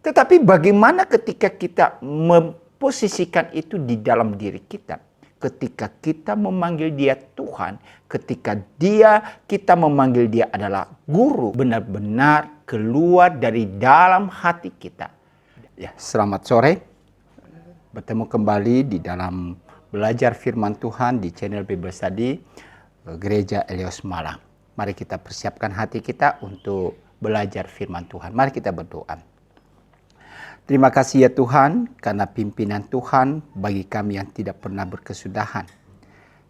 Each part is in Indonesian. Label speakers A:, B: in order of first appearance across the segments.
A: Tetapi bagaimana ketika kita memposisikan itu di dalam diri kita? Ketika kita memanggil dia Tuhan, ketika kita memanggil dia adalah guru, benar-benar keluar dari dalam hati kita. Ya, selamat sore. Bertemu kembali di dalam belajar firman Tuhan di channel Bible Study Gereja Elios Malang. Mari kita persiapkan hati kita untuk belajar firman Tuhan. Mari kita berdoa. Terima kasih ya Tuhan, karena pimpinan Tuhan bagi kami yang tidak pernah berkesudahan.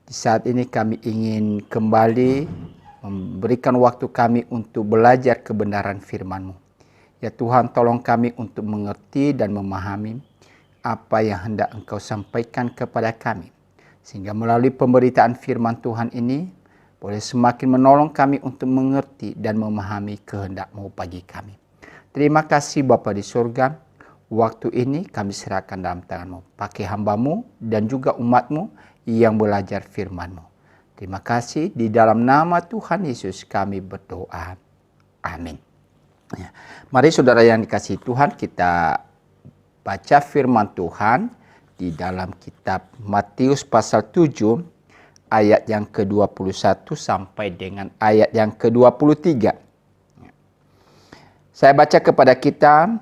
A: Di saat ini kami ingin kembali memberikan waktu kami untuk belajar kebenaran firman-Mu. Ya Tuhan, tolong kami untuk mengerti dan memahami apa yang hendak Engkau sampaikan kepada kami. Sehingga melalui pemberitaan firman Tuhan ini, boleh semakin menolong kami untuk mengerti dan memahami kehendak-Mu bagi kami. Terima kasih Bapa di surga. Waktu ini kami serahkan dalam tangan-Mu. Pakai hamba-Mu dan juga umat-Mu yang belajar firman-Mu. Terima kasih. Di dalam nama Tuhan Yesus kami berdoa. Amin. Ya. Mari saudara yang dikasihi Tuhan, kita baca firman Tuhan di dalam kitab Matius pasal 7 ayat yang ke-21 sampai dengan ayat yang ke-23. Saya baca kepada kita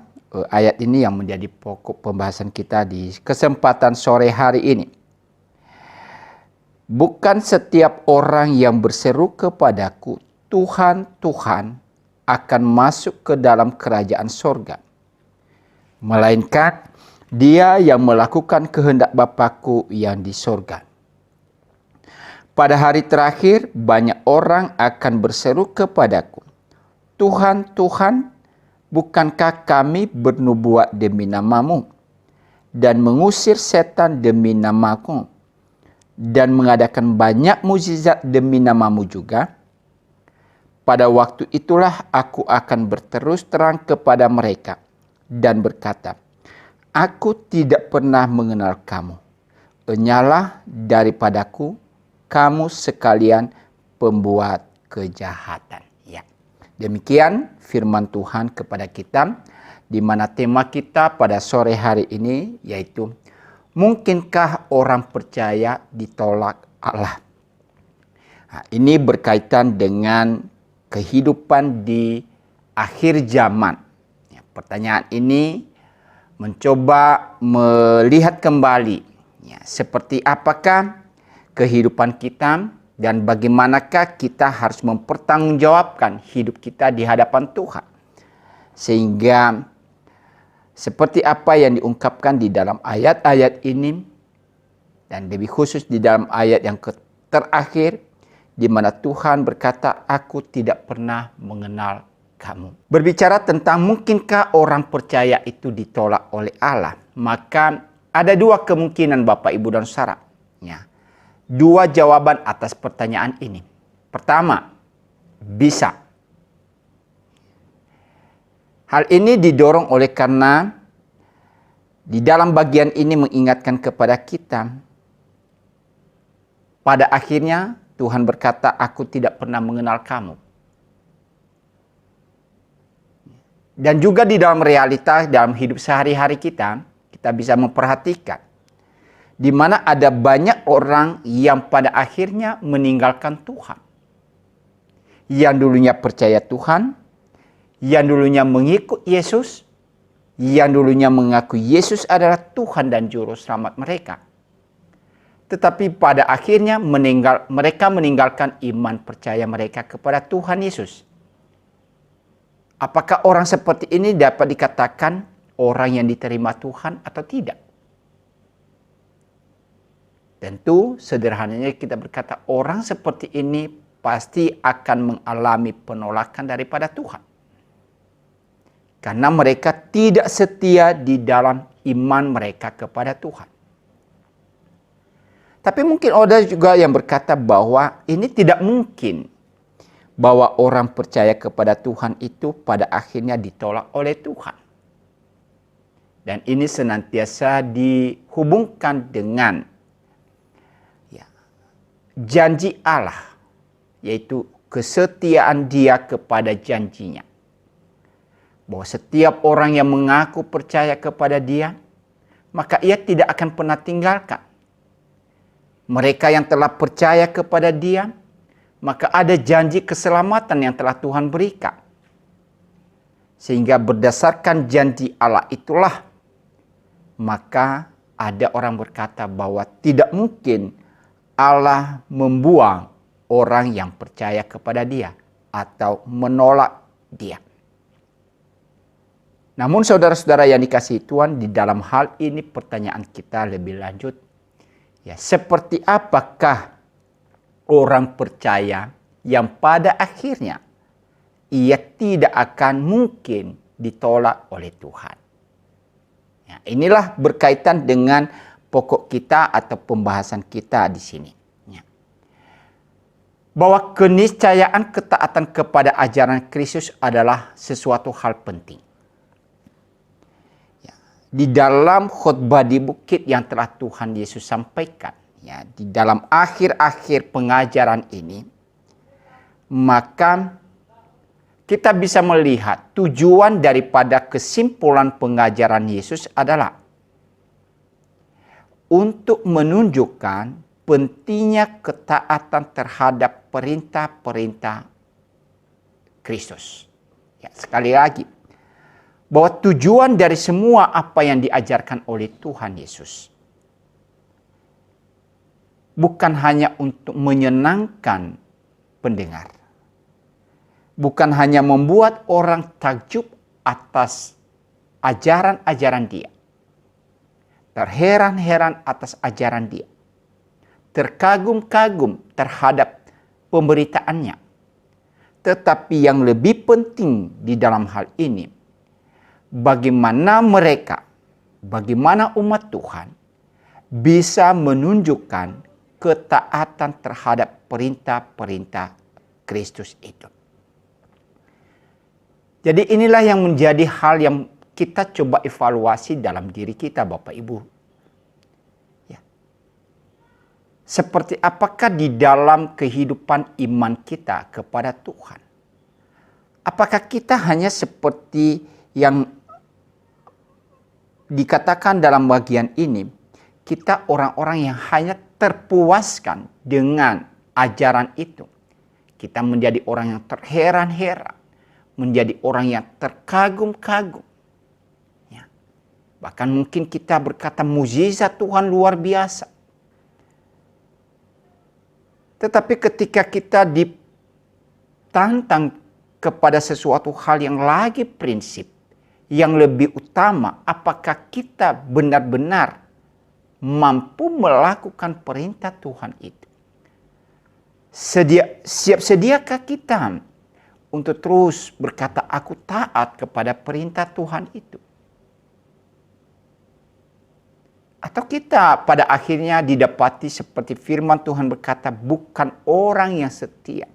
A: ayat ini yang menjadi pokok pembahasan kita di kesempatan sore hari ini. Bukan setiap orang yang berseru kepadaku, Tuhan, Tuhan, akan masuk ke dalam kerajaan sorga. Melainkan dia yang melakukan kehendak Bapa-Ku yang di sorga. Pada hari terakhir, banyak orang akan berseru kepadaku, Tuhan, Tuhan, bukankah kami bernubuat demi nama-Mu dan mengusir setan demi nama-Ku dan mengadakan banyak mukjizat demi nama-Mu juga? Pada waktu itulah aku akan berterus terang kepada mereka dan berkata, aku tidak pernah mengenal kamu. Enyalah daripadaku, kamu sekalian pembuat kejahatan. Demikian firman Tuhan kepada kita, di mana tema kita pada sore hari ini yaitu, mungkinkah orang percaya ditolak Allah? Nah, ini berkaitan dengan kehidupan di akhir zaman. Ya, pertanyaan ini mencoba melihat kembali, ya, seperti apakah kehidupan kita dan bagaimanakah kita harus mempertanggungjawabkan hidup kita di hadapan Tuhan. Sehingga seperti apa yang diungkapkan di dalam ayat-ayat ini, dan lebih khusus di dalam ayat yang terakhir, di mana Tuhan berkata, aku tidak pernah mengenal kamu. Berbicara tentang mungkinkah orang percaya itu ditolak oleh Allah, maka ada dua kemungkinan Bapak, Ibu, dan Saudara. Ya. Dua jawaban atas pertanyaan ini. Pertama, bisa. Hal ini didorong oleh karena di dalam bagian ini mengingatkan kepada kita, pada akhirnya Tuhan berkata, aku tidak pernah mengenal kamu. Dan juga di dalam realitas, dalam hidup sehari-hari kita bisa memperhatikan di mana ada banyak orang yang pada akhirnya meninggalkan Tuhan. Yang dulunya percaya Tuhan, yang dulunya mengikut Yesus, yang dulunya mengaku Yesus adalah Tuhan dan Juru Selamat mereka. Tetapi pada akhirnya mereka meninggalkan iman percaya mereka kepada Tuhan Yesus. Apakah orang seperti ini dapat dikatakan orang yang diterima Tuhan atau tidak? Tentu sederhananya kita berkata orang seperti ini pasti akan mengalami penolakan daripada Tuhan. Karena mereka tidak setia di dalam iman mereka kepada Tuhan. Tapi mungkin ada juga yang berkata bahwa ini tidak mungkin bahwa orang percaya kepada Tuhan itu pada akhirnya ditolak oleh Tuhan. Dan ini senantiasa dihubungkan dengan janji Allah, yaitu kesetiaan Dia kepada janjinya. bahwa setiap orang yang mengaku percaya kepada Dia, maka Ia tidak akan pernah tinggalkan. Mereka yang telah percaya kepada Dia, maka ada janji keselamatan yang telah Tuhan berikan. Sehingga berdasarkan janji Allah itulah, maka ada orang berkata bahwa tidak mungkin Allah membuang orang yang percaya kepada Dia atau menolak Dia. Namun saudara-saudara yang dikasihi Tuhan, di dalam hal ini pertanyaan kita lebih lanjut. Ya, seperti apakah orang percaya yang pada akhirnya ia tidak akan mungkin ditolak oleh Tuhan? Ya, inilah berkaitan dengan pokok kita atau pembahasan kita di sini. Ya. Bahwa keniscayaan ketaatan kepada ajaran Kristus adalah sesuatu hal penting. Di dalam khotbah di bukit yang telah Tuhan Yesus sampaikan, ya, di dalam akhir-akhir pengajaran ini, maka kita bisa melihat tujuan daripada kesimpulan pengajaran Yesus adalah untuk menunjukkan pentingnya ketaatan terhadap perintah-perintah Kristus. Ya, sekali lagi, bahwa tujuan dari semua apa yang diajarkan oleh Tuhan Yesus bukan hanya untuk menyenangkan pendengar, bukan hanya membuat orang takjub atas ajaran-ajaran Dia, terheran-heran atas ajaran Dia, terkagum-kagum terhadap pemberitaannya, tetapi yang lebih penting di dalam hal ini, bagaimana mereka, bagaimana umat Tuhan bisa menunjukkan ketaatan terhadap perintah-perintah Kristus itu. Jadi inilah yang menjadi hal yang kita coba evaluasi dalam diri kita, Bapak Ibu. Ya. Seperti apakah di dalam kehidupan iman kita kepada Tuhan? Apakah kita hanya seperti yang dikatakan dalam bagian ini, kita orang-orang yang hanya terpuaskan dengan ajaran itu. Kita menjadi orang yang terheran-heran, menjadi orang yang terkagum-kagum. Ya. Bahkan mungkin kita berkata mukjizat Tuhan luar biasa. Tetapi ketika kita ditantang kepada sesuatu hal yang lagi prinsip, yang lebih utama, apakah kita benar-benar mampu melakukan perintah Tuhan itu? Siap sediakah kita untuk terus berkata, aku taat kepada perintah Tuhan itu? Atau kita pada akhirnya didapati seperti firman Tuhan berkata, bukan orang yang setia,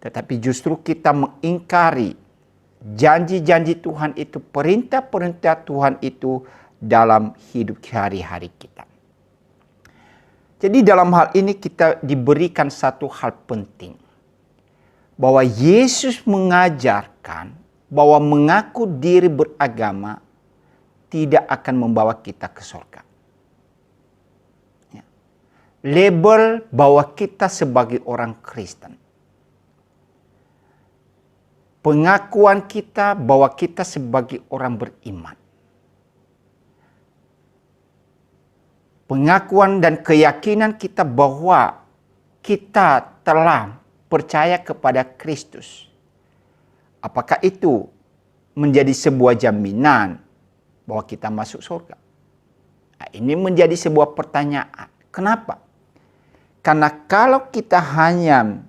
A: tetapi justru kita mengingkari janji-janji Tuhan itu, perintah-perintah Tuhan itu dalam hidup hari-hari kita. Jadi dalam hal ini kita diberikan satu hal penting. Bahwa Yesus mengajarkan bahwa mengaku diri beragama tidak akan membawa kita ke surga. Ya. Label bahwa kita sebagai orang Kristen, pengakuan kita bahwa kita sebagai orang beriman, pengakuan dan keyakinan kita bahwa kita telah percaya kepada Kristus, apakah itu menjadi sebuah jaminan bahwa kita masuk surga? Nah, ini menjadi sebuah pertanyaan. Kenapa? Karena kalau kita hanya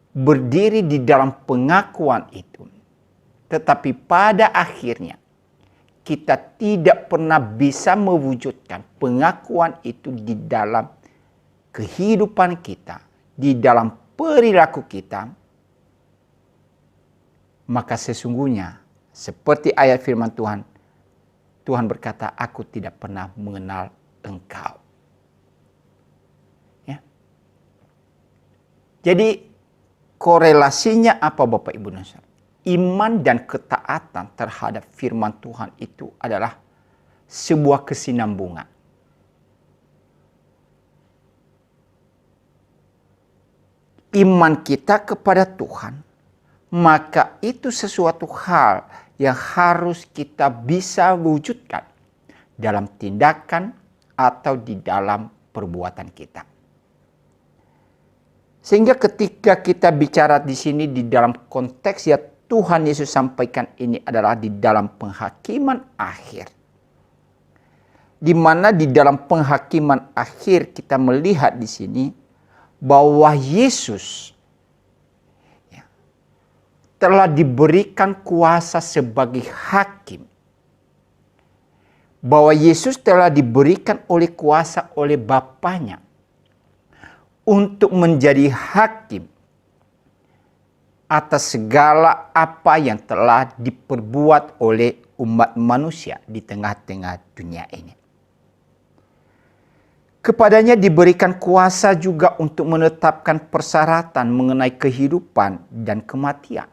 A: berdiri di dalam pengakuan itu, tetapi pada akhirnya kita tidak pernah bisa mewujudkan pengakuan itu di dalam kehidupan kita, di dalam perilaku kita, maka sesungguhnya seperti ayat firman Tuhan, Tuhan berkata, aku tidak pernah mengenal engkau. Ya. Jadi korelasinya apa Bapak Ibu dan Saudara? Iman dan ketaatan terhadap firman Tuhan itu adalah sebuah kesinambungan. Iman kita kepada Tuhan, maka itu sesuatu hal yang harus kita bisa wujudkan dalam tindakan atau di dalam perbuatan kita. Sehingga ketika kita bicara di sini di dalam konteks ya Tuhan Yesus sampaikan ini adalah di dalam penghakiman akhir. Di mana di dalam penghakiman akhir kita melihat di sini bahwa Yesus telah diberikan kuasa sebagai hakim. Bahwa Yesus telah diberikan oleh kuasa oleh Bapanya untuk menjadi hakim atas segala apa yang telah diperbuat oleh umat manusia di tengah-tengah dunia ini. Kepadanya diberikan kuasa juga untuk menetapkan persyaratan mengenai kehidupan dan kematian.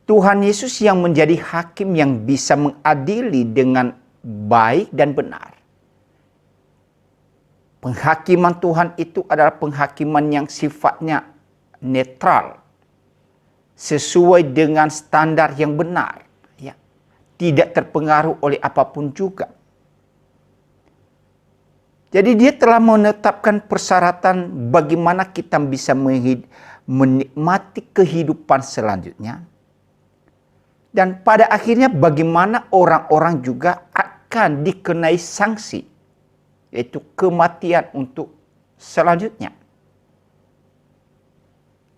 A: Tuhan Yesus yang menjadi hakim yang bisa mengadili dengan baik dan benar. Penghakiman Tuhan itu adalah penghakiman yang sifatnya netral. Sesuai dengan standar yang benar. Ya. Tidak terpengaruh oleh apapun juga. Jadi dia telah menetapkan persyaratan bagaimana kita bisa menikmati kehidupan selanjutnya. Dan pada akhirnya bagaimana orang-orang juga akan dikenai sanksi. Yaitu kematian untuk selanjutnya.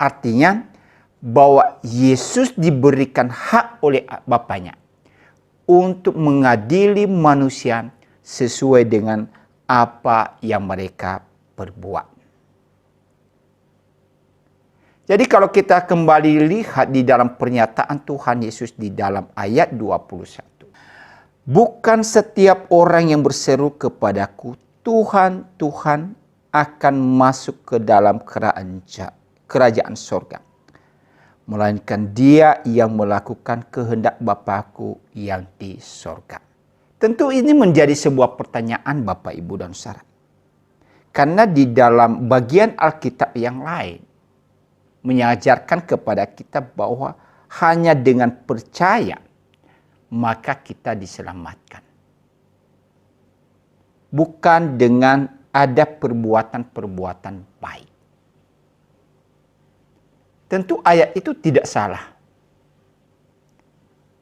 A: Artinya bahwa Yesus diberikan hak oleh Bapanya untuk mengadili manusia sesuai dengan apa yang mereka perbuat. Jadi kalau kita kembali lihat di dalam pernyataan Tuhan Yesus di dalam ayat 21. Bukan setiap orang yang berseru kepadaku, Tuhan, Tuhan, akan masuk ke dalam kerajaan sorga. Melainkan dia yang melakukan kehendak Bapa-Ku yang di sorga. Tentu ini menjadi sebuah pertanyaan Bapak, Ibu, dan Saudara. Karena di dalam bagian Alkitab yang lain, mengajarkan kepada kita bahwa hanya dengan percaya maka kita diselamatkan. Bukan dengan ada perbuatan-perbuatan baik. Tentu ayat itu tidak salah.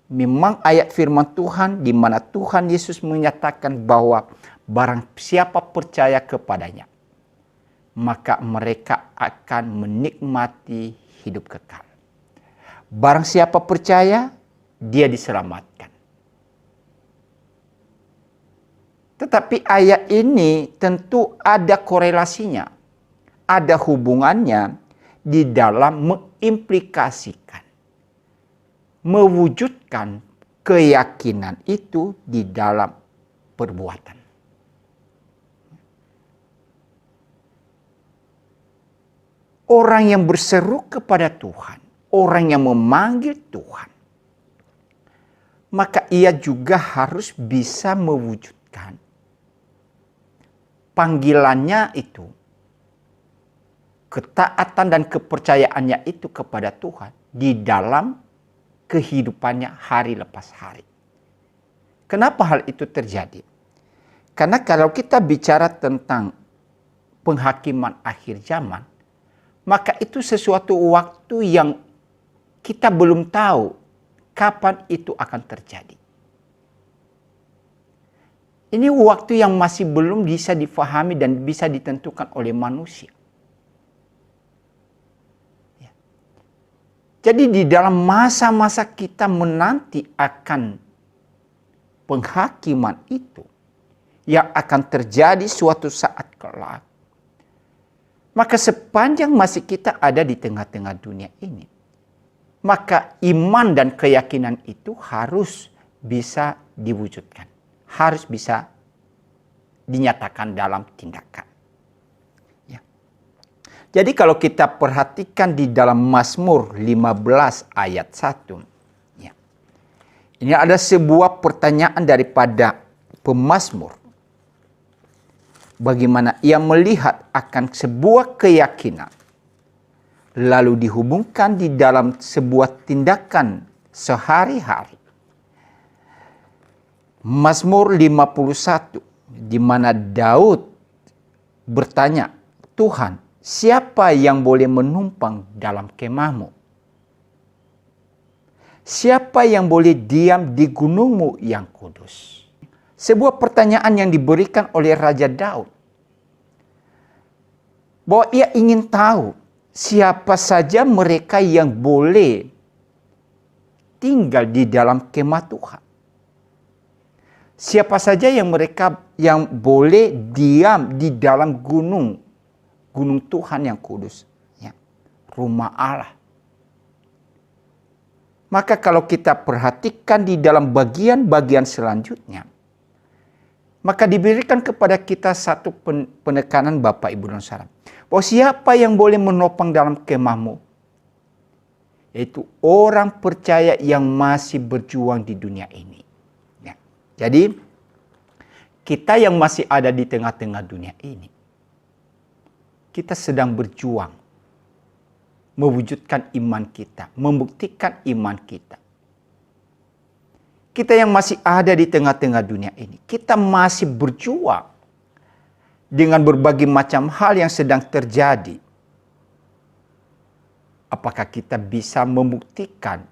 A: Memang ayat firman Tuhan di mana Tuhan Yesus menyatakan bahwa barang siapa percaya kepadanya, maka mereka akan menikmati hidup kekal. Barang siapa percaya, dia diselamatkan. Tetapi ayat ini tentu ada korelasinya, ada hubungannya di dalam mengimplikasikan, mewujudkan keyakinan itu di dalam perbuatan. Orang yang berseru kepada Tuhan, orang yang memanggil Tuhan, maka ia juga harus bisa mewujudkan panggilannya itu, ketaatan dan kepercayaannya itu kepada Tuhan di dalam kehidupannya hari lepas hari. Kenapa hal itu terjadi? Karena kalau kita bicara tentang penghakiman akhir zaman, maka itu sesuatu waktu yang kita belum tahu kapan itu akan terjadi. Ini waktu yang masih belum bisa difahami dan bisa ditentukan oleh manusia. Jadi di dalam masa-masa kita menanti akan penghakiman itu yang akan terjadi suatu saat kelak, maka sepanjang masih kita ada di tengah-tengah dunia ini, maka iman dan keyakinan itu harus bisa diwujudkan. Harus bisa dinyatakan dalam tindakan. Ya. Jadi kalau kita perhatikan di dalam Mazmur 15 ayat 1. Ya, ini ada sebuah pertanyaan daripada pemazmur. Bagaimana ia melihat akan sebuah keyakinan, lalu dihubungkan di dalam sebuah tindakan sehari-hari. Mazmur 51, di mana Daud bertanya, Tuhan, siapa yang boleh menumpang dalam kemahmu? Siapa yang boleh diam di gunungmu yang kudus? Sebuah pertanyaan yang diberikan oleh Raja Daud. Bahwa ia ingin tahu siapa saja mereka yang boleh tinggal di dalam kemah Tuhan. Siapa saja yang boleh diam di dalam gunung Tuhan yang kudus. Ya, rumah Allah. Maka kalau kita perhatikan di dalam bagian-bagian selanjutnya, maka diberikan kepada kita satu penekanan Bapak Ibu dan Saudara. Bahwa siapa yang boleh menopang dalam kemahmu? Yaitu orang percaya yang masih berjuang di dunia ini. Ya. Jadi, kita yang masih ada di tengah-tengah dunia ini, kita sedang berjuang. Mewujudkan iman kita, membuktikan iman kita. Kita yang masih ada di tengah-tengah dunia ini, kita masih berjuang dengan berbagai macam hal yang sedang terjadi. Apakah kita bisa membuktikan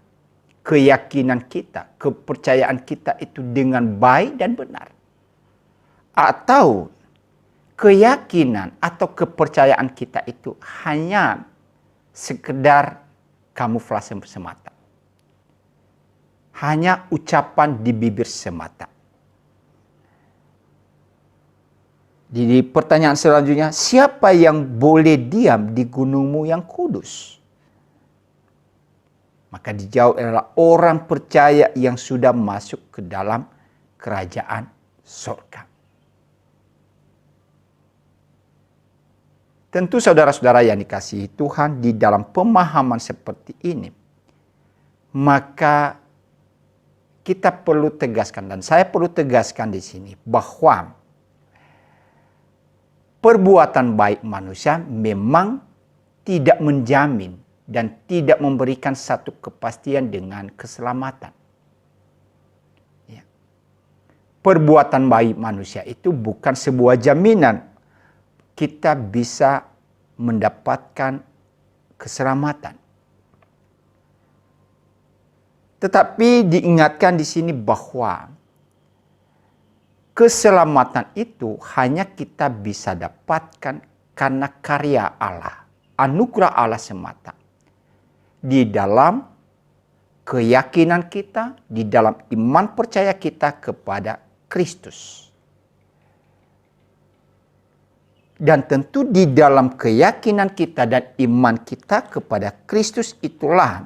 A: keyakinan kita, kepercayaan kita itu dengan baik dan benar? Atau keyakinan atau kepercayaan kita itu hanya sekedar kamuflase semata? Hanya ucapan di bibir semata. Jadi pertanyaan selanjutnya, siapa yang boleh diam di gunungmu yang kudus? Maka dijawab adalah orang percaya yang sudah masuk ke dalam kerajaan surga. Tentu saudara-saudara yang dikasihi Tuhan, di dalam pemahaman seperti ini, maka kita perlu tegaskan, dan saya perlu tegaskan di sini, bahwa perbuatan baik manusia memang tidak menjamin dan tidak memberikan satu kepastian dengan keselamatan. Ya. Perbuatan baik manusia itu bukan sebuah jaminan kita bisa mendapatkan keselamatan. Tetapi diingatkan di sini bahwa keselamatan itu hanya kita bisa dapatkan karena karya Allah, anugerah Allah semata. Di dalam keyakinan kita, di dalam iman percaya kita kepada Kristus. Dan tentu di dalam keyakinan kita dan iman kita kepada Kristus itulah,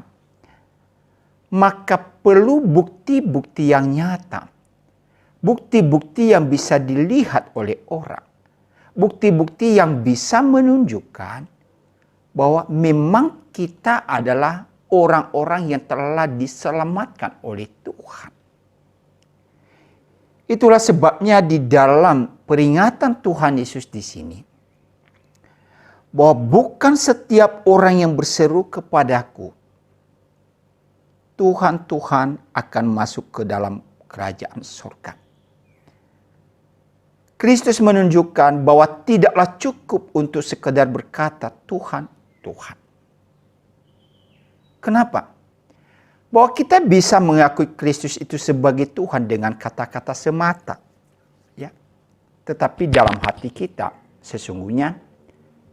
A: maka perlu bukti-bukti yang nyata. Bukti-bukti yang bisa dilihat oleh orang. Bukti-bukti yang bisa menunjukkan bahwa memang kita adalah orang-orang yang telah diselamatkan oleh Tuhan. Itulah sebabnya di dalam peringatan Tuhan Yesus di sini, bahwa bukan setiap orang yang berseru kepadaku, Tuhan, Tuhan, akan masuk ke dalam kerajaan surga. Kristus menunjukkan bahwa tidaklah cukup untuk sekedar berkata Tuhan, Tuhan. Kenapa? Bahwa kita bisa mengakui Kristus itu sebagai Tuhan dengan kata-kata semata. Ya. Tetapi dalam hati kita, sesungguhnya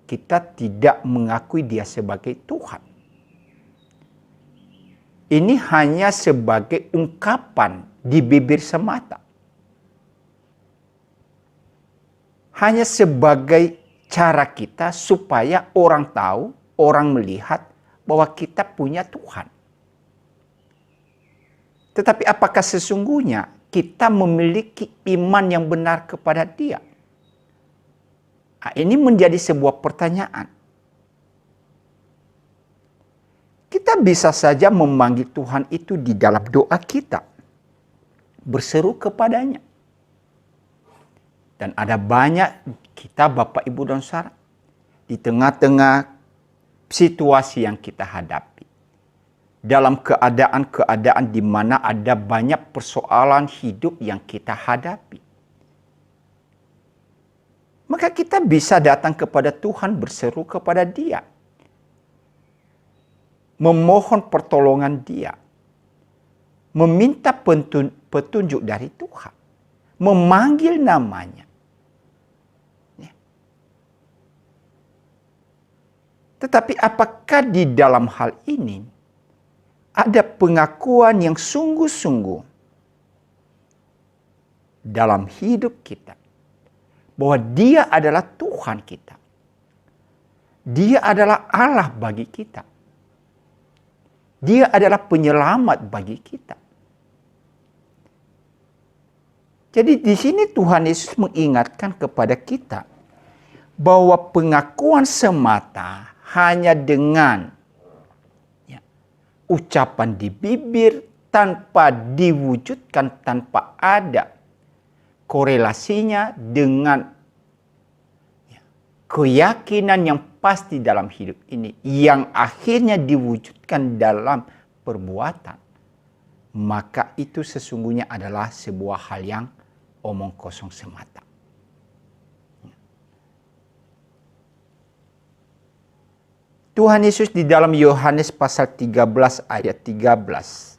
A: kita tidak mengakui Dia sebagai Tuhan. Ini hanya sebagai ungkapan di bibir semata. Hanya sebagai cara kita supaya orang tahu, orang melihat bahwa kita punya Tuhan. Tetapi apakah sesungguhnya kita memiliki iman yang benar kepada Dia? Nah, ini menjadi sebuah pertanyaan. kita bisa saja memanggil Tuhan itu di dalam doa kita. Berseru kepadanya. Dan ada banyak kita Bapak Ibu dan Saudara di tengah-tengah situasi yang kita hadapi. Dalam keadaan-keadaan di mana ada banyak persoalan hidup yang kita hadapi. Maka kita bisa datang kepada Tuhan, berseru kepada Dia. Memohon pertolongan Dia. Meminta petunjuk dari Tuhan. Memanggil namanya. Tetapi apakah di dalam hal ini ada pengakuan yang sungguh-sungguh dalam hidup kita bahwa Dia adalah Tuhan kita. Dia adalah Allah bagi kita. Dia adalah penyelamat bagi kita. Jadi di sini Tuhan Yesus mengingatkan kepada kita bahwa pengakuan semata hanya dengan ucapan di bibir tanpa diwujudkan, tanpa ada korelasinya dengan keyakinan yang pasti dalam hidup ini, yang akhirnya diwujudkan dalam perbuatan, maka itu sesungguhnya adalah sebuah hal yang omong kosong semata. Tuhan Yesus di dalam Yohanes pasal 13 ayat 13.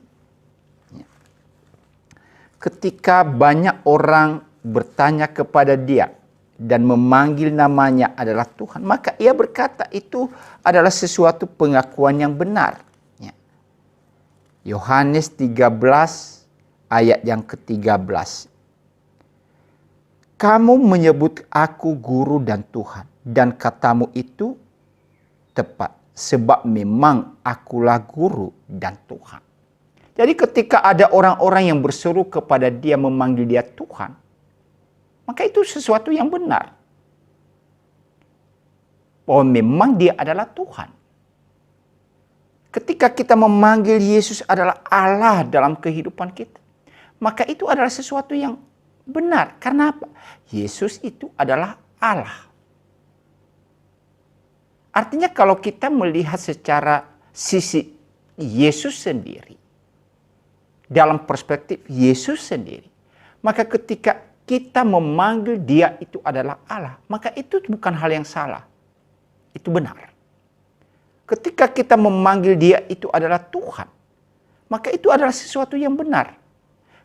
A: Ketika banyak orang bertanya kepada Dia dan memanggil namanya adalah Tuhan, maka Ia berkata itu adalah sesuatu pengakuan yang benar. Yohanes 13 ayat yang ke-13. Kamu menyebut aku guru dan Tuhan, dan katamu itu tepat, sebab memang akulah guru dan Tuhan. Jadi ketika ada orang-orang yang berseru kepada Dia, memanggil Dia Tuhan, maka itu sesuatu yang benar. Bahwa memang Dia adalah Tuhan. Ketika kita memanggil Yesus adalah Allah dalam kehidupan kita, maka itu adalah sesuatu yang benar. Karena apa? Yesus itu adalah Allah. Artinya kalau kita melihat secara sisi Yesus sendiri, dalam perspektif Yesus sendiri, maka ketika kita memanggil Dia itu adalah Allah, maka itu bukan hal yang salah. Itu benar. Ketika kita memanggil Dia itu adalah Tuhan, maka itu adalah sesuatu yang benar.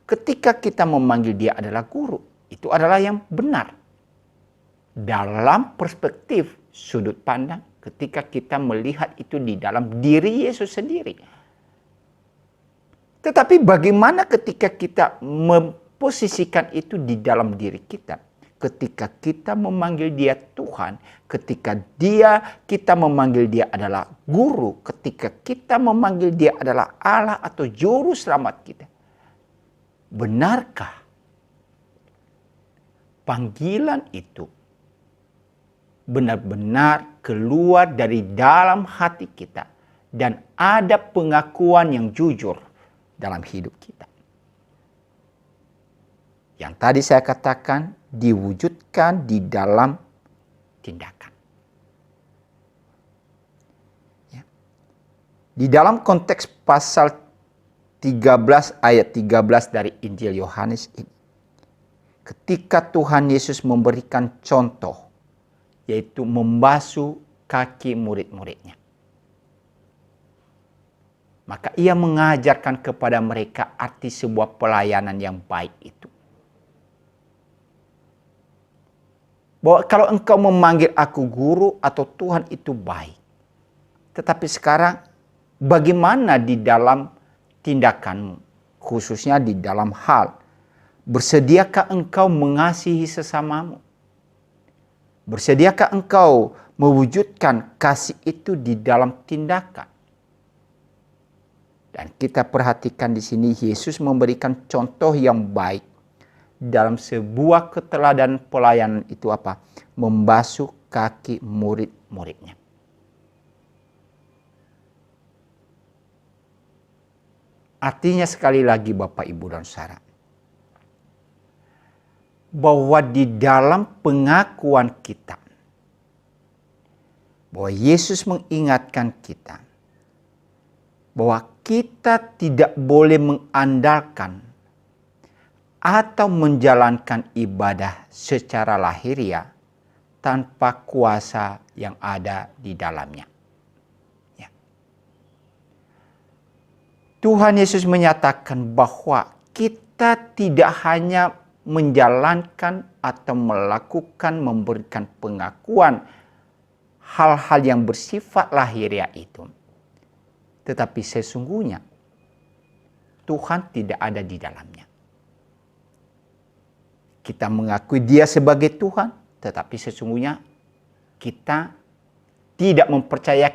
A: Ketika kita memanggil Dia adalah guru, itu adalah yang benar. Dalam perspektif sudut pandang, ketika kita melihat itu di dalam diri Yesus sendiri. Tetapi bagaimana ketika kita memposisikan itu di dalam diri kita? Ketika kita memanggil Dia Tuhan, ketika kita memanggil Dia adalah guru, ketika kita memanggil Dia adalah Allah atau juru selamat kita. Benarkah panggilan itu benar-benar keluar dari dalam hati kita dan ada pengakuan yang jujur dalam hidup kita? Yang tadi saya katakan diwujudkan di dalam tindakan. Ya. Di dalam konteks pasal 13 ayat 13 dari Injil Yohanes ini, ketika Tuhan Yesus memberikan contoh, yaitu membasuh kaki murid-muridnya. Maka Ia mengajarkan kepada mereka arti sebuah pelayanan yang baik itu. Bahwa kalau engkau memanggil aku guru atau Tuhan itu baik. Tetapi sekarang bagaimana di dalam tindakanmu, khususnya di dalam hal, bersediakah engkau mengasihi sesamamu? Bersediakah engkau mewujudkan kasih itu di dalam tindakan? Dan kita perhatikan di sini Yesus memberikan contoh yang baik dalam sebuah keteladanan pelayanan itu apa? Membasuh kaki murid-muridnya. Artinya sekali lagi Bapak, Ibu, dan Saudara, bahwa di dalam pengakuan kita, bahwa Yesus mengingatkan kita, bahwa kita tidak boleh mengandalkan atau menjalankan ibadah secara lahiriah tanpa kuasa yang ada di dalamnya. Ya. Tuhan Yesus menyatakan bahwa kita tidak hanya menjalankan atau melakukan, memberikan pengakuan hal-hal yang bersifat lahiriah itu, tetapi sesungguhnya Tuhan tidak ada di dalamnya. Kita mengakui Dia sebagai Tuhan, tetapi sesungguhnya kita tidak mempercayai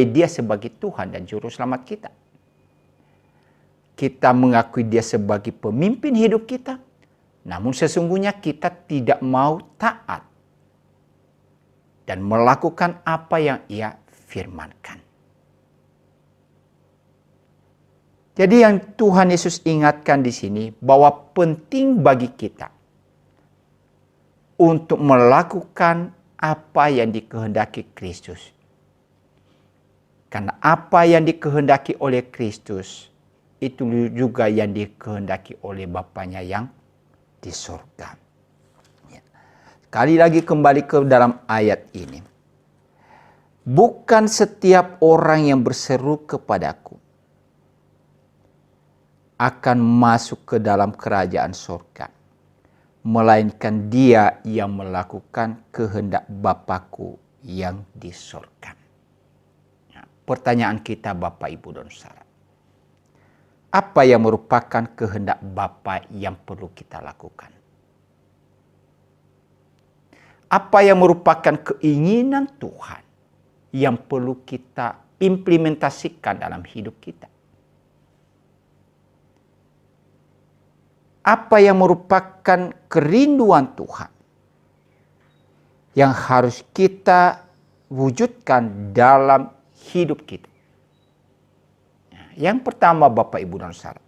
A: Dia sebagai Tuhan dan Juru Selamat kita. Kita mengakui Dia sebagai pemimpin hidup kita, namun sesungguhnya kita tidak mau taat dan melakukan apa yang Ia firmankan. Jadi yang Tuhan Yesus ingatkan di sini bahwa penting bagi kita untuk melakukan apa yang dikehendaki Kristus. Karena apa yang dikehendaki oleh Kristus itu juga yang dikehendaki oleh Bapanya yang di surga. Sekali lagi kembali ke dalam ayat ini. Bukan setiap orang yang berseru kepadaku akan masuk ke dalam kerajaan surga, melainkan dia yang melakukan kehendak Bapa-Ku yang di surga. Nah, pertanyaan kita Bapak, Ibu, dan Saudara, apa yang merupakan kehendak Bapa yang perlu kita lakukan? Apa yang merupakan keinginan Tuhan yang perlu kita implementasikan dalam hidup kita? Apa yang merupakan kerinduan Tuhan yang harus kita wujudkan dalam hidup kita? Yang pertama Bapak, Ibu, dan Saudara,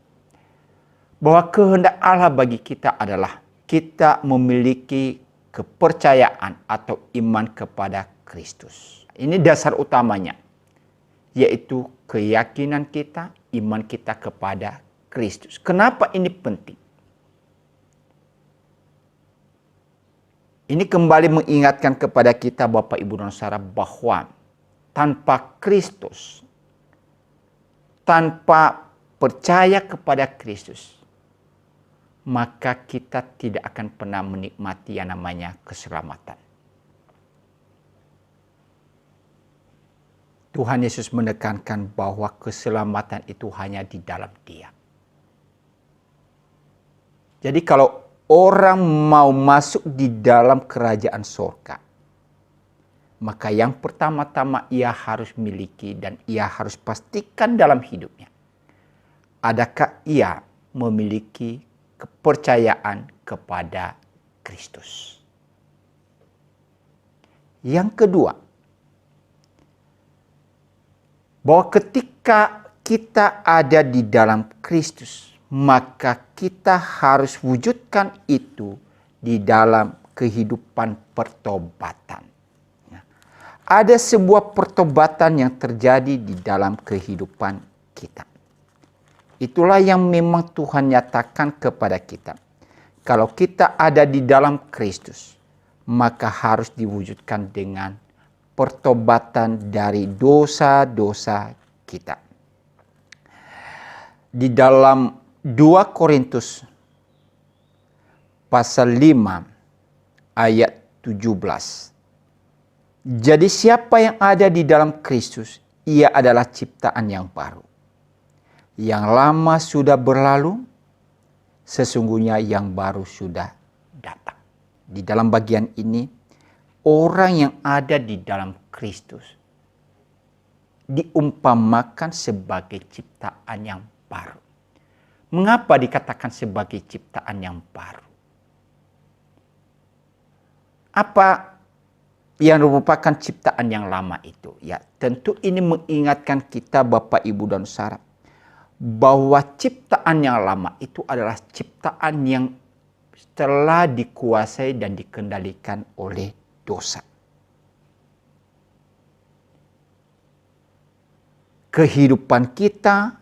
A: bahwa kehendak Allah bagi kita adalah kita memiliki kepercayaan atau iman kepada Kristus. Ini dasar utamanya, yaitu keyakinan kita, iman kita kepada Kristus. Kenapa ini penting? Ini kembali mengingatkan kepada kita Bapak, Ibu, dan Saudara bahwa tanpa Kristus, tanpa percaya kepada Kristus, maka kita tidak akan pernah menikmati yang namanya keselamatan. Tuhan Yesus menekankan bahwa keselamatan itu hanya di dalam Dia. Jadi kalau orang mau masuk di dalam kerajaan surga, maka yang pertama-tama ia harus miliki dan ia harus pastikan dalam hidupnya, adakah ia memiliki kepercayaan kepada Kristus. Yang kedua, bahwa ketika kita ada di dalam Kristus, maka kita harus wujudkan itu di dalam kehidupan pertobatan. Ada sebuah pertobatan yang terjadi di dalam kehidupan kita. Itulah yang memang Tuhan nyatakan kepada kita. Kalau kita ada di dalam Kristus, maka harus diwujudkan dengan pertobatan dari dosa-dosa kita. Di dalam 2 Korintus pasal 5 ayat 17. Jadi siapa yang ada di dalam Kristus, ia adalah ciptaan yang baru. Yang lama sudah berlalu, sesungguhnya yang baru sudah datang. Di dalam bagian ini, orang yang ada di dalam Kristus diumpamakan sebagai ciptaan yang baru. Mengapa dikatakan sebagai ciptaan yang baru? Apa yang merupakan ciptaan yang lama itu? Ya, tentu ini mengingatkan kita Bapak, Ibu, dan Saudara, bahwa ciptaan yang lama itu adalah ciptaan yang telah dikuasai dan dikendalikan oleh dosa. Kehidupan kita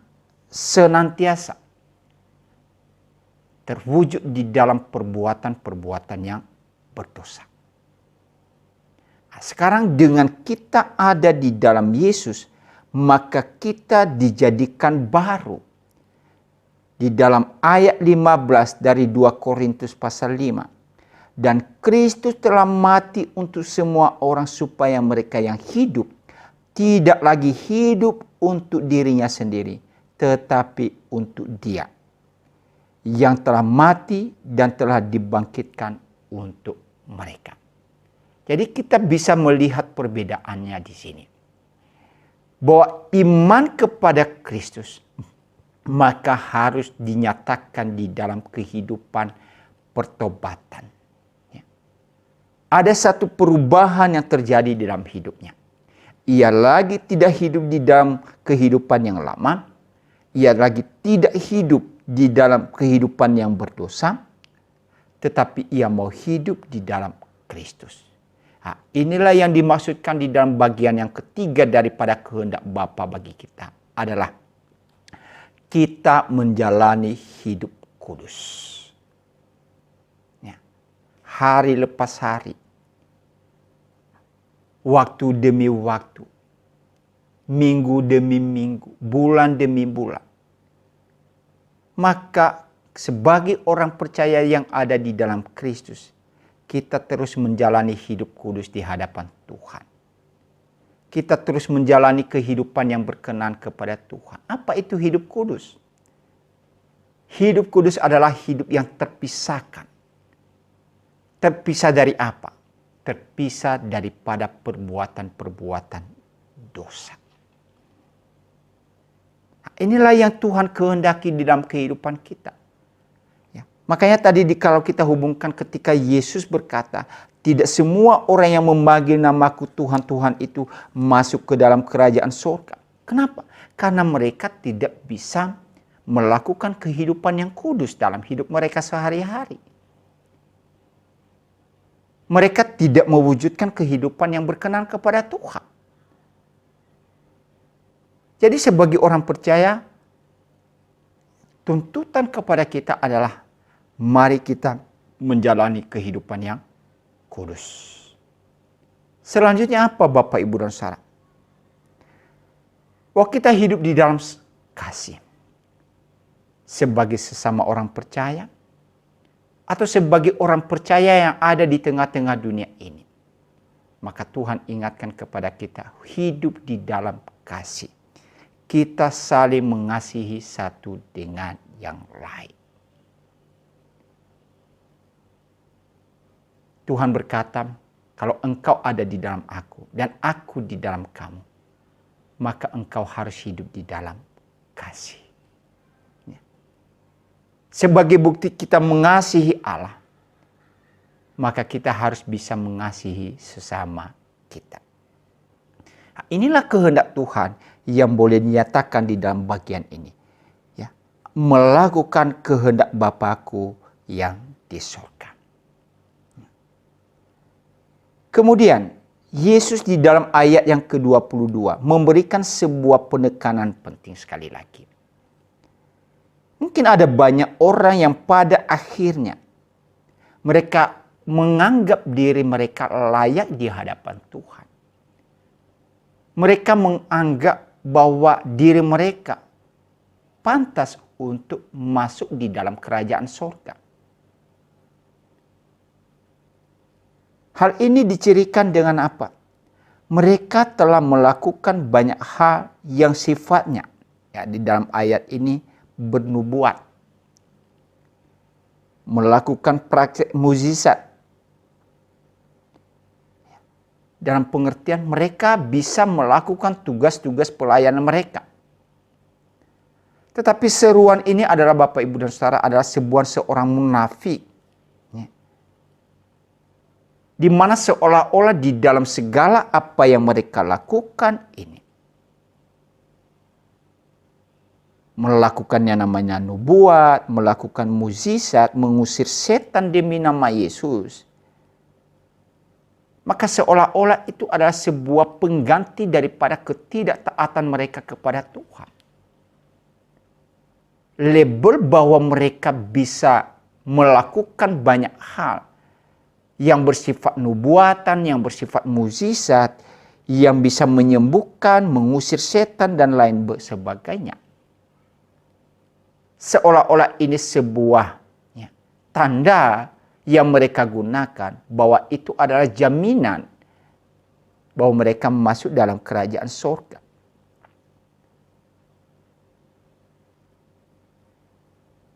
A: senantiasa terwujud di dalam perbuatan-perbuatan yang berdosa. Nah, sekarang dengan kita ada di dalam Yesus, maka kita dijadikan baru. Di dalam ayat 15 dari 2 Korintus pasal 5. Dan Kristus telah mati untuk semua orang supaya mereka yang hidup tidak lagi hidup untuk dirinya sendiri, tetapi untuk Dia yang telah mati dan telah dibangkitkan untuk mereka. Jadi kita bisa melihat perbedaannya di sini. Bahwa iman kepada Kristus maka harus dinyatakan di dalam kehidupan pertobatan. Ada satu perubahan yang terjadi di dalam hidupnya. Ia lagi tidak hidup di dalam kehidupan yang lama. Ia lagi tidak hidup di dalam kehidupan yang berdosa. Tetapi ia mau hidup di dalam Kristus. Nah, inilah yang dimaksudkan di dalam bagian yang ketiga daripada kehendak Bapa bagi kita. Adalah kita menjalani hidup kudus. Ya. Hari lepas hari. Waktu demi waktu. Minggu demi minggu. Bulan demi bulan. Maka sebagai orang percaya yang ada di dalam Kristus, kita terus menjalani hidup kudus di hadapan Tuhan. Kita terus menjalani kehidupan yang berkenan kepada Tuhan. Apa itu hidup kudus? Hidup kudus adalah hidup yang terpisahkan. Terpisah dari apa? Terpisah daripada perbuatan-perbuatan dosa. Nah, inilah yang Tuhan kehendaki di dalam kehidupan kita. Ya. Makanya tadi kalau kita hubungkan ketika Yesus berkata, tidak semua orang yang memanggil namaku Tuhan, Tuhan itu masuk ke dalam kerajaan surga. Kenapa? Karena mereka tidak bisa melakukan kehidupan yang kudus dalam hidup mereka sehari-hari. Mereka tidak mewujudkan kehidupan yang berkenan kepada Tuhan. Jadi sebagai orang percaya, tuntutan kepada kita adalah mari kita menjalani kehidupan yang kudus. Selanjutnya apa Bapak Ibu dan Saudara? Bahwa kita hidup di dalam kasih. Sebagai sesama orang percaya. Atau sebagai orang percaya yang ada di tengah-tengah dunia ini. Maka Tuhan ingatkan kepada kita hidup di dalam kasih. Kita saling mengasihi satu dengan yang lain. Tuhan berkata, kalau engkau ada di dalam aku dan aku di dalam kamu, maka engkau harus hidup di dalam kasih. Ya. Sebagai bukti kita mengasihi Allah, maka kita harus bisa mengasihi sesama kita. Nah, inilah kehendak Tuhan yang boleh dinyatakan di dalam bagian ini. Ya. Melakukan kehendak Bapakku yang di surga. Kemudian, Yesus di dalam ayat yang ke-22 memberikan sebuah penekanan penting sekali lagi. Mungkin ada banyak orang yang pada akhirnya mereka menganggap diri mereka layak di hadapan Tuhan. Mereka menganggap bahwa diri mereka pantas untuk masuk di dalam kerajaan surga. Hal ini dicirikan dengan apa? Mereka telah melakukan banyak hal yang sifatnya ya, di dalam ayat ini bernubuat. Melakukan praktek mukjizat. Dalam pengertian mereka bisa melakukan tugas-tugas pelayanan mereka. Tetapi seruan ini adalah Bapak Ibu dan Saudara adalah seorang munafik. Di mana seolah-olah di dalam segala apa yang mereka lakukan ini. melakukan yang namanya nubuat, melakukan mukjizat, mengusir setan demi nama Yesus, maka seolah-olah itu adalah sebuah pengganti daripada ketidaktaatan mereka kepada Tuhan. Label bahwa mereka bisa melakukan banyak hal yang bersifat nubuatan, yang bersifat mukjizat, yang bisa menyembuhkan, mengusir setan, dan lain sebagainya. Seolah-olah ini sebuah tanda yang mereka gunakan bahwa itu adalah jaminan bahwa mereka masuk dalam kerajaan surga.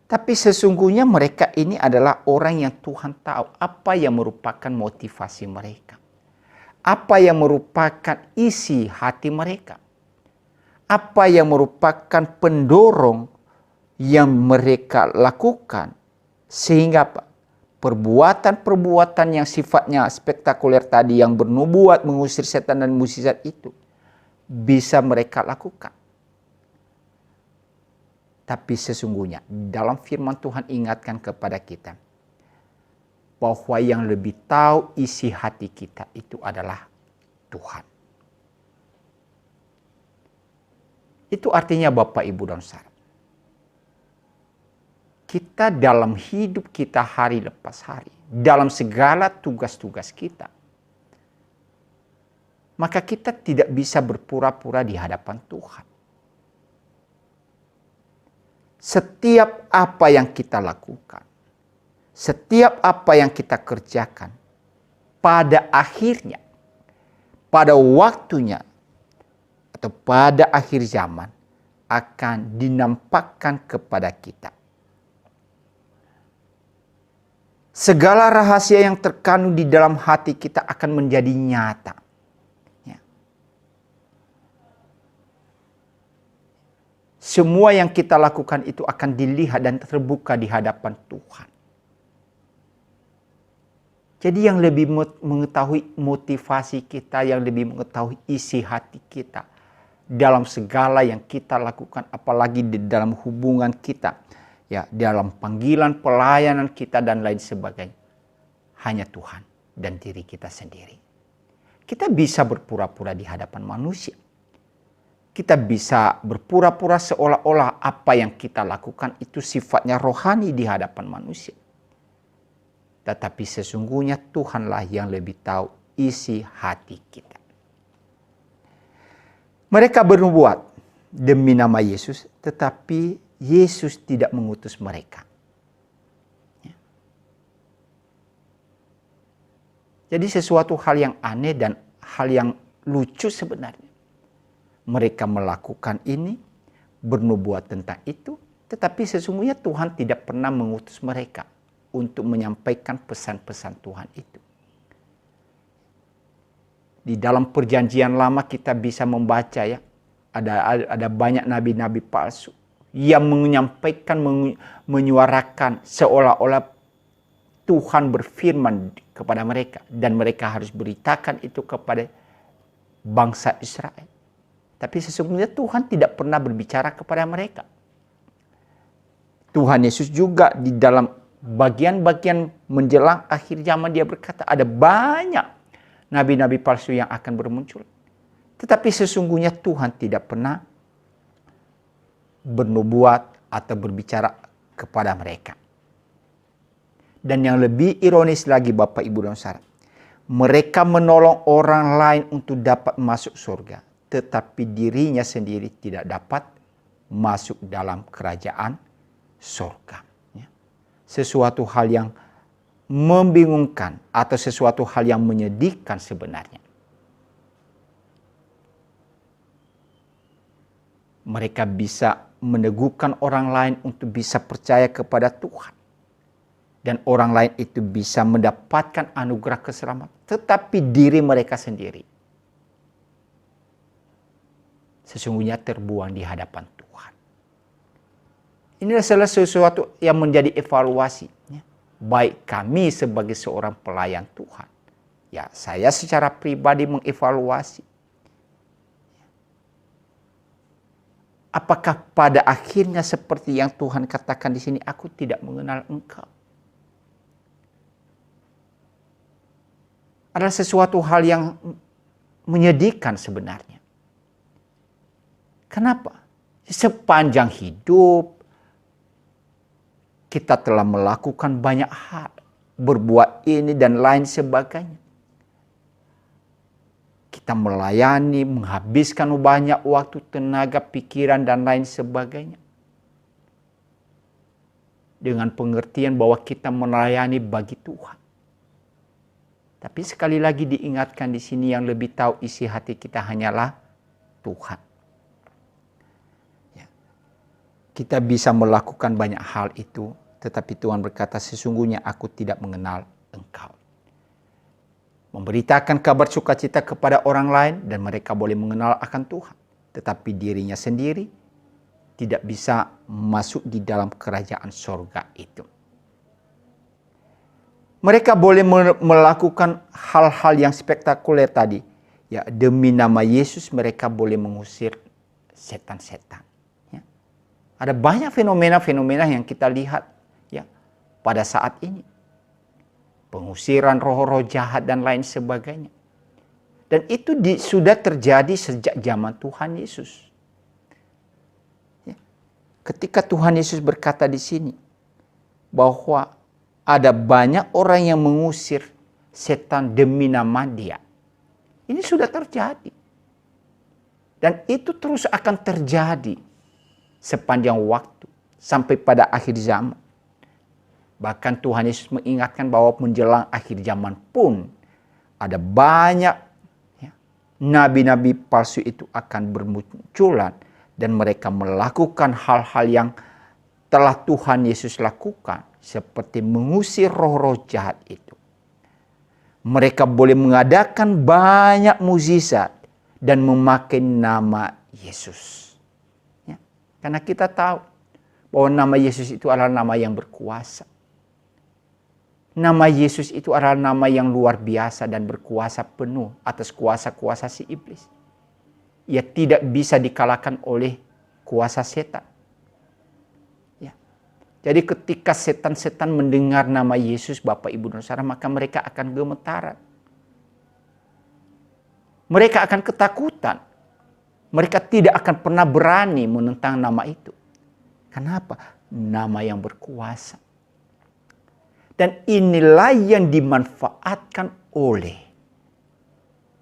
A: Tapi sesungguhnya mereka ini adalah orang yang Tuhan tahu apa yang merupakan motivasi mereka. Apa yang merupakan isi hati mereka. Apa yang merupakan pendorong yang mereka lakukan. Sehingga perbuatan-perbuatan yang sifatnya spektakuler tadi, yang bernubuat, mengusir setan dan mukjizat itu, bisa mereka lakukan. Tapi sesungguhnya dalam firman Tuhan ingatkan kepada kita bahwa yang lebih tahu isi hati kita itu adalah Tuhan. Itu artinya Bapak, Ibu, dan Saudara, kita dalam hidup kita hari lepas hari, dalam segala tugas-tugas kita, maka kita tidak bisa berpura-pura di hadapan Tuhan. Setiap apa yang kita lakukan, setiap apa yang kita kerjakan, pada akhirnya, pada waktunya, atau pada akhir zaman, akan dinampakkan kepada kita. Segala rahasia yang terkandung di dalam hati kita akan menjadi nyata. Ya. Semua yang kita lakukan itu akan dilihat dan terbuka di hadapan Tuhan. Jadi yang lebih mengetahui motivasi kita, yang lebih mengetahui isi hati kita dalam segala yang kita lakukan, apalagi di dalam hubungan kita, ya, dalam panggilan, pelayanan kita, dan lain sebagainya. Hanya Tuhan dan diri kita sendiri. Kita bisa berpura-pura di hadapan manusia. Kita bisa berpura-pura seolah-olah apa yang kita lakukan itu sifatnya rohani di hadapan manusia. Tetapi sesungguhnya Tuhanlah yang lebih tahu isi hati kita. Mereka bernubuat demi nama Yesus, tetapi Yesus tidak mengutus mereka. Jadi sesuatu hal yang aneh dan hal yang lucu sebenarnya. Mereka melakukan ini, bernubuat tentang itu, tetapi sesungguhnya Tuhan tidak pernah mengutus mereka untuk menyampaikan pesan-pesan Tuhan itu. Di dalam perjanjian lama kita bisa membaca, ya, ada banyak nabi-nabi palsu yang menyampaikan, menyuarakan seolah-olah Tuhan berfirman kepada mereka. Dan mereka harus beritakan itu kepada bangsa Israel. Tapi sesungguhnya Tuhan tidak pernah berbicara kepada mereka. Tuhan Yesus juga di dalam bagian-bagian menjelang akhir zaman dia berkata ada banyak nabi-nabi palsu yang akan bermuncul. Tetapi sesungguhnya Tuhan tidak pernah bernubuat atau berbicara kepada mereka. Dan yang lebih ironis lagi Bapak, Ibu, dan Saudara, mereka menolong orang lain untuk dapat masuk surga, tetapi dirinya sendiri tidak dapat masuk dalam kerajaan surga. Sesuatu hal yang membingungkan atau sesuatu hal yang menyedihkan sebenarnya. Mereka bisa meneguhkan orang lain untuk bisa percaya kepada Tuhan. Dan orang lain itu bisa mendapatkan anugerah keselamatan. Tetapi diri mereka sendiri sesungguhnya terbuang di hadapan Tuhan. Ini adalah sesuatu yang menjadi evaluasi. Baik kami sebagai seorang pelayan Tuhan. Ya, saya secara pribadi mengevaluasi. apakah pada akhirnya seperti yang Tuhan katakan di sini, aku tidak mengenal engkau? Adalah sesuatu hal yang menyedihkan sebenarnya. Kenapa? Sepanjang hidup kita telah melakukan banyak hal, berbuat ini dan lain sebagainya. Kita melayani, menghabiskan banyak waktu, tenaga, pikiran, dan lain sebagainya. Dengan pengertian bahwa kita melayani bagi Tuhan. Tapi sekali lagi diingatkan di sini, yang lebih tahu isi hati kita hanyalah Tuhan. Ya. Kita bisa melakukan banyak hal itu, tetapi Tuhan berkata, sesungguhnya aku tidak mengenal engkau. Memberitakan kabar sukacita kepada orang lain dan mereka boleh mengenal akan Tuhan. Tetapi dirinya sendiri tidak bisa masuk di dalam kerajaan sorga itu. Mereka boleh melakukan hal-hal yang spektakuler tadi. Ya, demi nama Yesus mereka boleh mengusir setan-setan. Ya. Ada banyak fenomena-fenomena yang kita lihat ya pada saat ini. Pengusiran roh-roh jahat dan lain sebagainya. Dan itu sudah terjadi sejak zaman Tuhan Yesus. Ya. Ketika Tuhan Yesus berkata di sini bahwa ada banyak orang yang mengusir setan demi nama Dia. Ini sudah terjadi. Dan itu terus akan terjadi sepanjang waktu sampai pada akhir zaman. Bahkan Tuhan Yesus mengingatkan bahwa menjelang akhir zaman pun ada banyak nabi-nabi palsu itu akan bermunculan dan mereka melakukan hal-hal yang telah Tuhan Yesus lakukan, seperti mengusir roh-roh jahat itu. Mereka boleh mengadakan banyak mukjizat dan memakai nama Yesus. Ya, karena kita tahu bahwa nama Yesus itu adalah nama yang berkuasa. Nama Yesus itu adalah nama yang luar biasa dan berkuasa penuh atas kuasa-kuasa si iblis. Ia tidak bisa dikalahkan oleh kuasa setan. Ya. Jadi ketika setan-setan mendengar nama Yesus, Bapak, Ibu, dan Saudara, maka mereka akan gemetaran. Mereka akan ketakutan. Mereka tidak akan pernah berani menentang nama itu. Kenapa? Nama yang berkuasa. Dan inilah yang dimanfaatkan oleh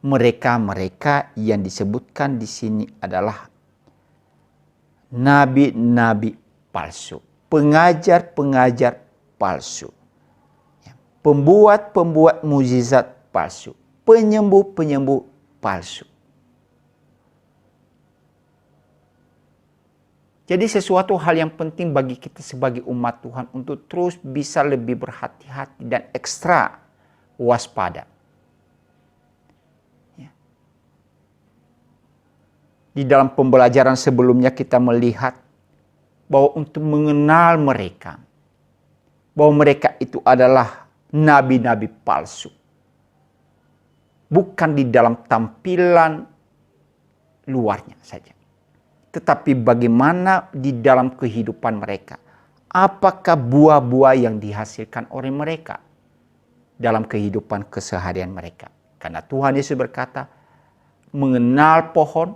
A: mereka-mereka yang disebutkan di sini adalah nabi-nabi palsu, pengajar-pengajar palsu, pembuat-pembuat mukjizat palsu, penyembuh-penyembuh palsu. Jadi sesuatu hal yang penting bagi kita sebagai umat Tuhan untuk terus bisa lebih berhati-hati dan ekstra waspada. Ya. Di dalam pembelajaran sebelumnya kita melihat bahwa untuk mengenal mereka, bahwa mereka itu adalah nabi-nabi palsu. Bukan di dalam tampilan luarnya saja. Tetapi bagaimana di dalam kehidupan mereka. Apakah buah-buah yang dihasilkan oleh mereka dalam kehidupan keseharian mereka. Karena Tuhan Yesus berkata, mengenal pohon,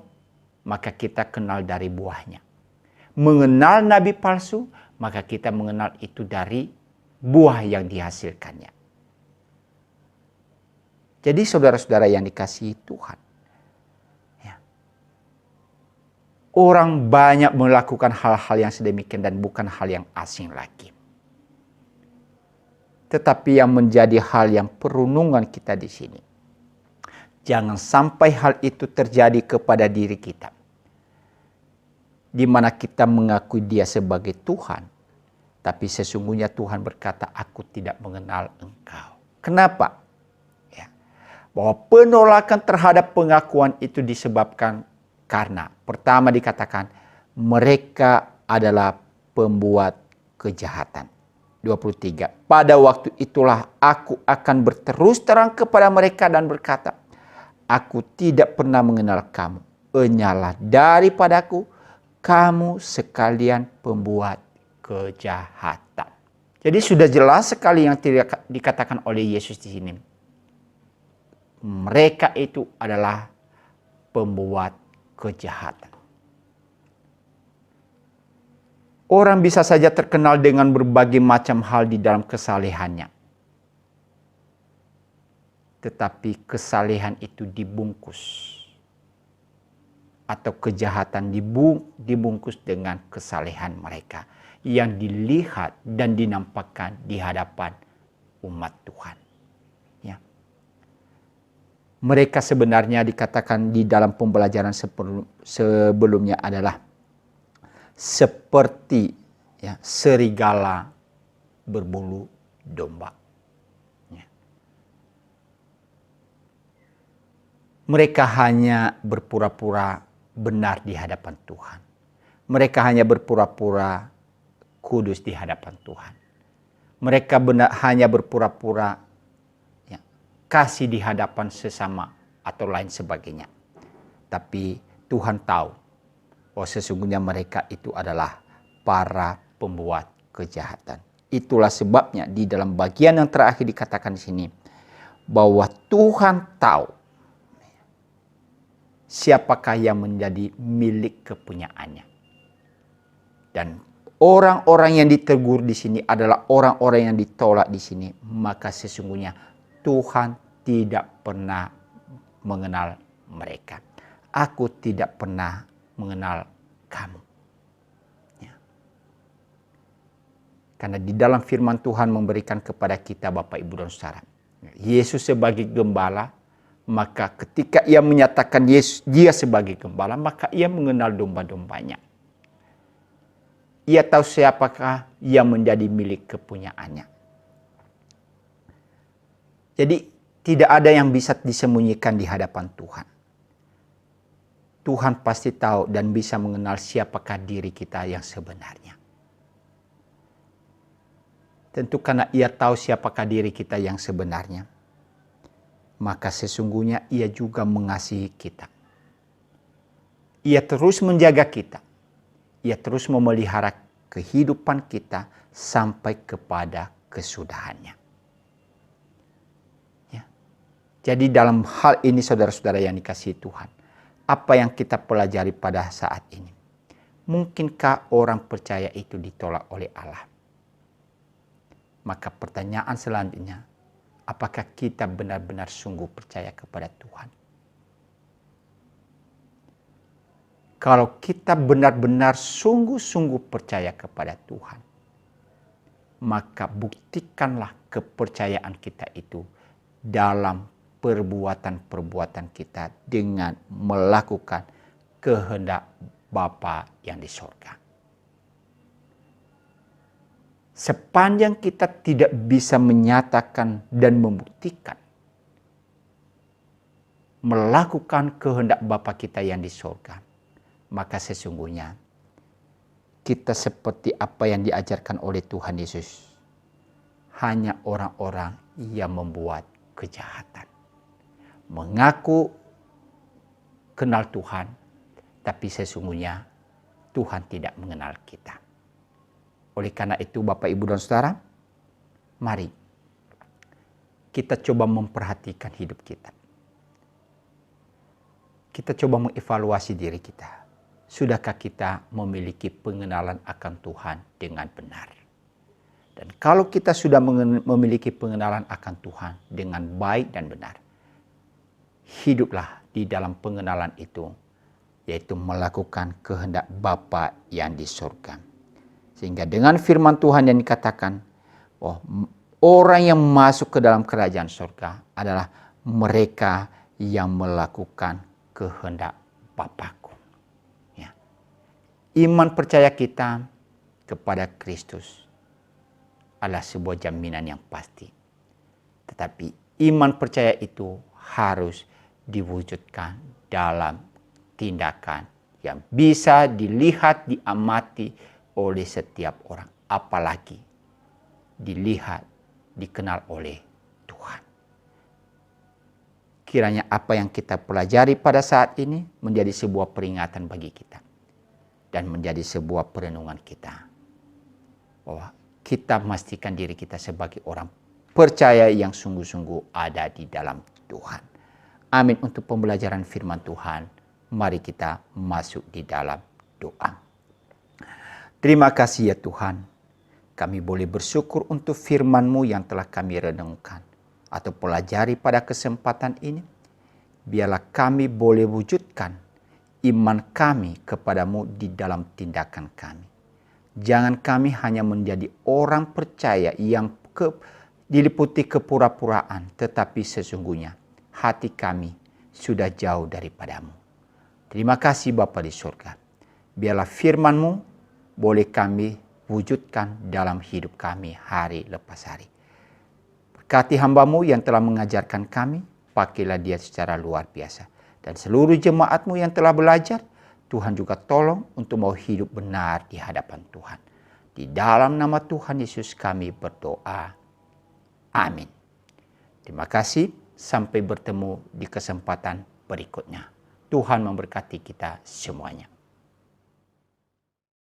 A: maka kita kenal dari buahnya. Mengenal nabi palsu, maka kita mengenal itu dari buah yang dihasilkannya. Jadi saudara-saudara yang dikasihi Tuhan, orang banyak melakukan hal-hal yang sedemikian dan bukan hal yang asing lagi. Tetapi yang menjadi hal yang perundungan kita di sini, jangan sampai hal itu terjadi kepada diri kita. Di mana kita mengakui Dia sebagai Tuhan, tapi sesungguhnya Tuhan berkata, aku tidak mengenal engkau. Kenapa? Ya. Bahwa penolakan terhadap pengakuan itu disebabkan karena pertama dikatakan mereka adalah pembuat kejahatan. 23. Pada waktu itulah aku akan berterus terang kepada mereka dan berkata, aku tidak pernah mengenal kamu. Enyalah daripadaku kamu sekalian pembuat kejahatan. Jadi sudah jelas sekali yang tidak dikatakan oleh Yesus di sini. Mereka itu adalah pembuat kejahatan. Orang bisa saja terkenal dengan berbagai macam hal di dalam kesalehannya. Tetapi kesalehan itu dibungkus. Atau kejahatan dibungkus dengan kesalehan mereka. Yang dilihat dan dinampakkan di hadapan umat Tuhan. Ya. Mereka sebenarnya dikatakan di dalam pembelajaran sebelumnya adalah seperti serigala berbulu domba. Ya. Mereka hanya berpura-pura benar di hadapan Tuhan. Mereka hanya berpura-pura kudus di hadapan Tuhan. Mereka hanya berpura-pura kasih di hadapan sesama atau lain sebagainya. Tapi Tuhan tahu sesungguhnya mereka itu adalah para pembuat kejahatan. Itulah sebabnya di dalam bagian yang terakhir dikatakan di sini bahwa Tuhan tahu siapakah yang menjadi milik kepunyaannya. Dan orang-orang yang ditegur di sini adalah orang-orang yang ditolak di sini. Maka sesungguhnya Tuhan tidak pernah mengenal mereka. Aku tidak pernah mengenal kamu. Ya. Karena di dalam firman Tuhan memberikan kepada kita Bapak, Ibu, dan Saudara. Yesus sebagai gembala, maka ketika ia menyatakan dia sebagai gembala, maka ia mengenal domba-dombanya. Ia tahu siapakah yang menjadi milik kepunyaannya. Jadi tidak ada yang bisa disembunyikan di hadapan Tuhan. Tuhan pasti tahu dan bisa mengenal siapakah diri kita yang sebenarnya. Tentu karena ia tahu siapakah diri kita yang sebenarnya, maka sesungguhnya ia juga mengasihi kita. Ia terus menjaga kita. Ia terus memelihara kehidupan kita sampai kepada kesudahannya. Ya. Jadi dalam hal ini saudara-saudara yang dikasihi Tuhan, apa yang kita pelajari pada saat ini? Mungkinkah orang percaya itu ditolak oleh Allah? Maka pertanyaan selanjutnya, apakah kita benar-benar sungguh percaya kepada Tuhan? Kalau kita benar-benar sungguh-sungguh percaya kepada Tuhan, maka buktikanlah kepercayaan kita itu dalam perbuatan-perbuatan kita dengan melakukan kehendak Bapa yang di sorga. Sepanjang kita tidak bisa menyatakan dan membuktikan melakukan kehendak Bapa kita yang di sorga, maka sesungguhnya kita seperti apa yang diajarkan oleh Tuhan Yesus. Hanya orang-orang yang membuat kejahatan. Mengaku kenal Tuhan, tapi sesungguhnya Tuhan tidak mengenal kita. Oleh karena itu Bapak, Ibu, dan Saudara, mari kita coba memperhatikan hidup kita. Kita coba mengevaluasi diri kita. Sudahkah kita memiliki pengenalan akan Tuhan dengan benar? Dan kalau kita sudah memiliki pengenalan akan Tuhan dengan baik dan benar, hiduplah di dalam pengenalan itu, yaitu melakukan kehendak Bapa yang di surga. Sehingga dengan firman Tuhan yang dikatakan, orang yang masuk ke dalam kerajaan surga adalah mereka yang melakukan kehendak Bapa-Ku. Ya. Iman percaya kita kepada Kristus adalah sebuah jaminan yang pasti. Tetapi iman percaya itu harus diwujudkan dalam tindakan yang bisa dilihat, diamati oleh setiap orang. Apalagi dilihat, dikenal oleh Tuhan. Kiranya apa yang kita pelajari pada saat ini menjadi sebuah peringatan bagi kita. dan menjadi sebuah perenungan kita. Bahwa kita memastikan diri kita sebagai orang percaya yang sungguh-sungguh ada di dalam Tuhan. Amin. Untuk pembelajaran firman Tuhan, mari kita masuk di dalam doa. Terima kasih ya Tuhan, kami boleh bersyukur untuk firman-Mu yang telah kami renungkan atau pelajari pada kesempatan ini. Biarlah kami boleh wujudkan iman kami kepadamu di dalam tindakan kami. Jangan kami hanya menjadi orang percaya yang diliputi kepura-puraan, tetapi sesungguhnya hati kami sudah jauh daripadamu. Terima kasih Bapa di surga. Biarlah firman-Mu boleh kami wujudkan dalam hidup kami hari lepas hari. Berkati hamba-Mu yang telah mengajarkan kami, pakailah dia secara luar biasa. Dan seluruh jemaat-Mu yang telah belajar, Tuhan juga tolong untuk mau hidup benar di hadapan Tuhan. Di dalam nama Tuhan Yesus kami berdoa. Amin. Terima kasih, sampai bertemu di kesempatan berikutnya. Tuhan memberkati kita semuanya.